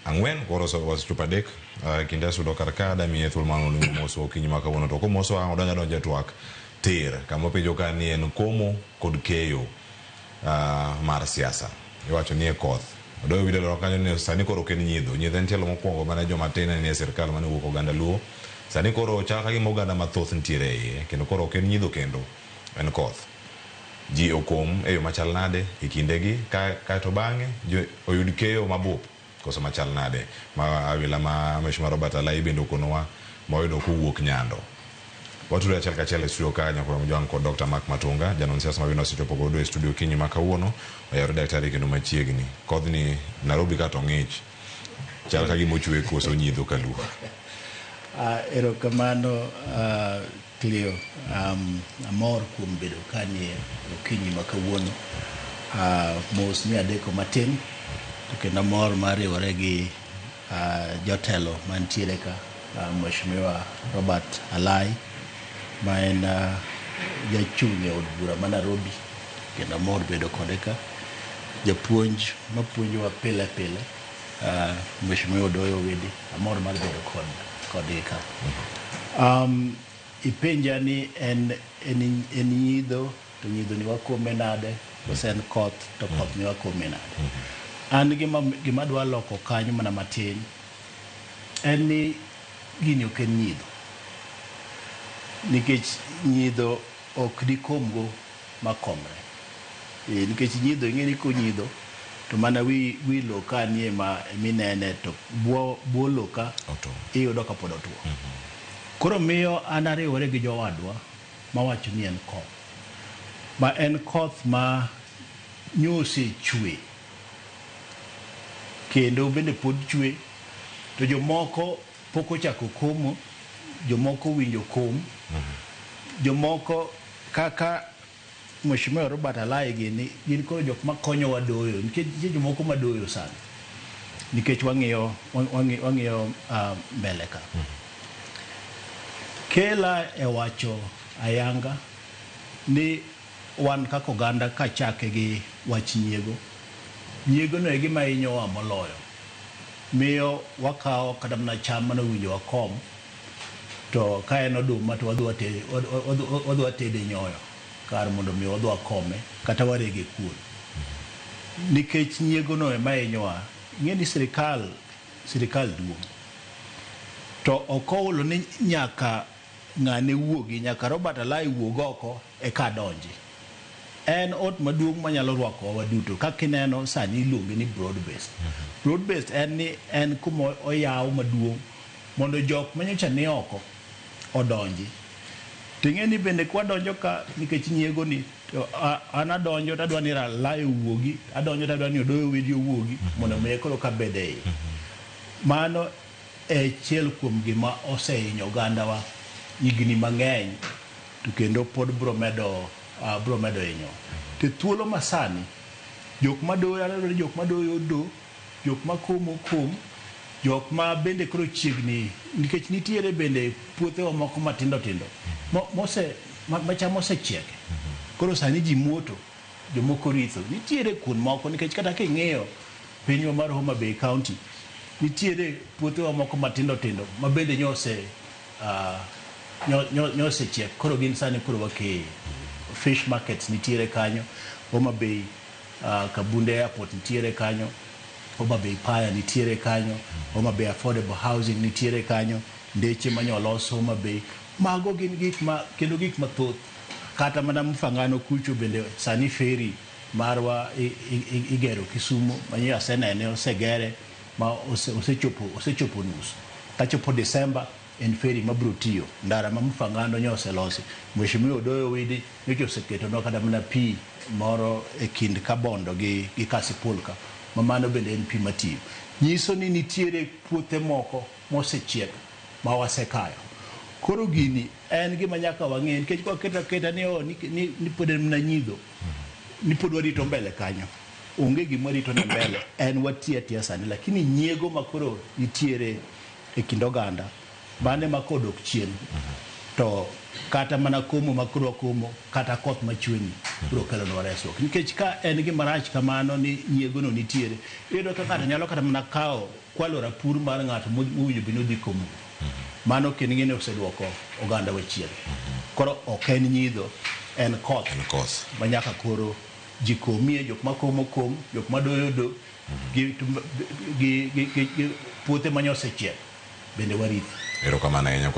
ang'wen koro wasechopo adek kinde asudo karka damiye thuolo mar mondo moso okinyi ma kawuono to komoso donjo twak tir kama penjo ka ni en komo kod keyo mar siasa iwacho ni e koth odoyo video kanyo ni sani koro ken nyidho en tielo mokwongo mane joma tin ne sirkal mane wuok oganda luo sani koro chaka gi oganda mathoth ntiere iye kendo koro ken nyidho kendo en koth ji okom e yo machal nade e kindegi ka to bang'e oyud keyo mabup koso machal nade ma awila ma Mheshimiwa Robert Alai bende okonowa moyudo kuwuok Nyando. Watu ya chalka chale studio kanya kwa mjwangu kwa Dr. Mark Matunga janon siasa mabino sichopo godo studio kinyi maka uono ya daktari kendo machiegni kodh ni Nairobi kato ng'ich chalka gimochwe koso nyidho kaluha. Erokamano Cleo amor kuom bedo kanie okinyi maka uono mos ni adeko matin to kendo amor mariwore gi jotelo mantiere ka Mheshimiwa Robert Alai ma en jachung' e od bura ma Nairobi kendo amor bedo kode ka japuonj mapuonjowa pile pile Mheshimiwa Odoyo Widi amor mar bedo kode ka ipenja ni en nyidho to nyidho ni wakome nade kose en koth to koth ni wakome nade an gima dwa loko kanyo mana matin en ni gini ok en nyidho nikech nyidho ok dikomgo makomre nikech nyidho ing'eni ko nyidho to mana wi lo ka nie minene to bwo lo ka iyudo ka pod otuo koro miyo an ariwore gi jowadwa mawacho ni en koth ma en koth ma nyose chwe kendo bende pod chwe to jomoko pok ochako komo jomoko winjo kom jomoko kaka Mheshimiwa Robert Alai gin koro jok makonyowa doyo nikech jomoko madoyo sana nikech wang'iyo mbele ka kela e wacho ayanga ni wan kaka oganda ka chake gi wach nyiego no e gima hinyowa moloyo miyo wakawo kata mana cham mane owinjo wakom to ka en oduma to wadwa tede nyoyo kar mondo mi wadwa kome kata warege kuon nikech nyiego no ema hinyowa ing'eni sirikal duong' to okowulo ni nyaka ng'ane wuogi nyaka Robert Alai wuog oko e ka donji en ot maduong' manyalo rwako waduto kaka ineno sani iluonge ni broad based en kuma oyaw maduong' mondo jok manyocha ni oko odonji ting'eni bende kwa donjo ka nikech nyiego ni to an adonjo to adwa ni Alai wuogi adonjo to adwa ni Odoyo Widi wuogi mondo me koro ka bede mano e chiel kuom gima osehinyo ogandawa higni mang'eny to kendo pod bro medo hinyo to thuolo masani jok madoyo jok makomo jok ma bende koro chiegni nikech nitiere bende puothewa moko matindo macham osechiek koro sani ji moto jomoko ritho nitiere kun moko nikech kata king'iyo pinywa mar Homa Bay County nitiere puothewa moko matindo ma bende nyose chiek koro gin sani koro wake fish markets nitiere kanyo Homa Bay Kabunde Airport nitiere kanyo Homa Bay Paya nitiere kanyo Homa Bay Affordable Housing nitiere kanyo ndeche manyolos Homa Bay mago gin gik mathoth kata mana mfangano kucho bende sani ferry marwa igero Kisumu manyo asenene osegere ma osechopo nus tachopo December en ferry mabrutio ndara ma mfangano nyose losi Mheshimiwa Odoyo Widi nyocho oseketo no kata mana pi moro e kind Kabondo gi Kasipulka mamano bende en pi matiyo nyiso ni nitiere puothe moko mosechiek ma wasekayo koro gini en gima nyaka wang'e nikech kwa keta ni pod en na nyidho ni pod warito mbele kanyo onge gima rito na mbele en watia sani lakini nyiego makoro nitiere e kind oganda bande makodok chien to kata mana komo makro komo kata koth machweni bro kelo no resruok nikech ka en gi marach kamano ni nyiego no nitiere iyudo ka ng'ato nyalo kata mana kawo kwalo rapur mar ng'ato mowinjo bino dhi komo mano kendo ngene oseduoko oganda wachiel koro ok en nyidho en koth manyaka koro jikomie jok makomo kom jok madoyo do gi puothe manyosechiek bende warith erokamano ahinya.